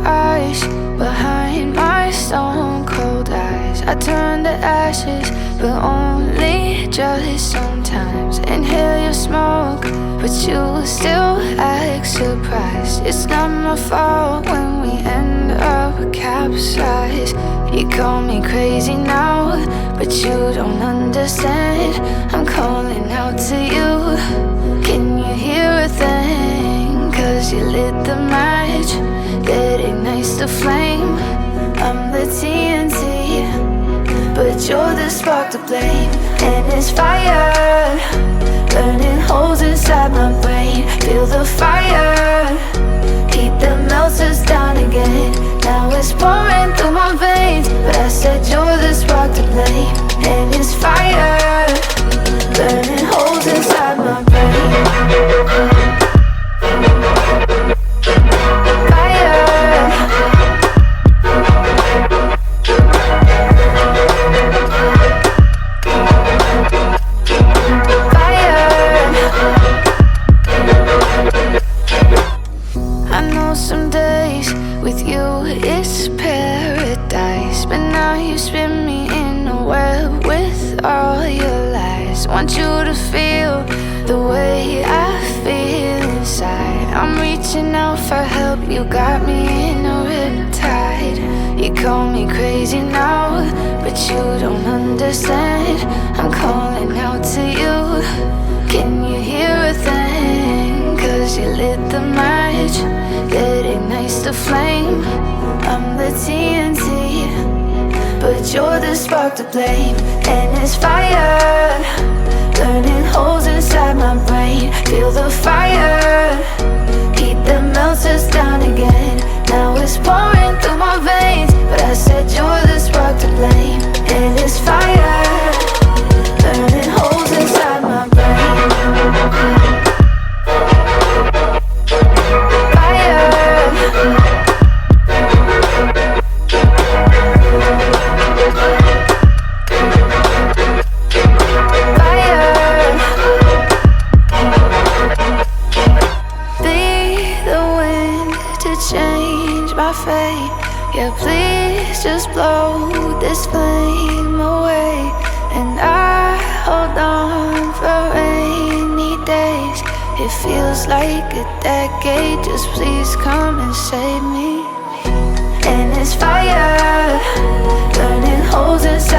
eyes behind my stone cold eyes. I turn to ashes, but only just sometimes. Inhale your smoke, but you still act surprised. It's not my fault when we end up capsized. You call me crazy now, but you don't understand. I'm calling out to you. Can you hear a thing? 'Cause you lit the match that ignites the flame. I'm the TNT, but you're the spark to blame. And it's fire, burning holes inside my brain. Feel the fire, heat that melts us down again. Now it's pouring through my veins, but I said you're the spark to blame. And it's fire, burning holes inside my brain. Some days with you it's paradise, but now you spin me in a web with all your lies. Want you to feel the way I feel inside. I'm reaching out for help, you got me in a riptide. You call me crazy now, but you don't understand. I'm calling out to you. Can you hear a thing? 'Cause you lit the match that ignites the flame. I'm the TNT, but you're the spark to blame. And it's fire, burning holes inside my brain. Feel the fire, heat that melts us down again. Now it's pouring through my veins, but I said you're the spark to blame. And it's fire, burning holes inside my brain. Change my fate, yeah, please just blow this flame away. And I hold on for rainy days. It feels like a decade, just please come and save me. And it's fire, burning holes inside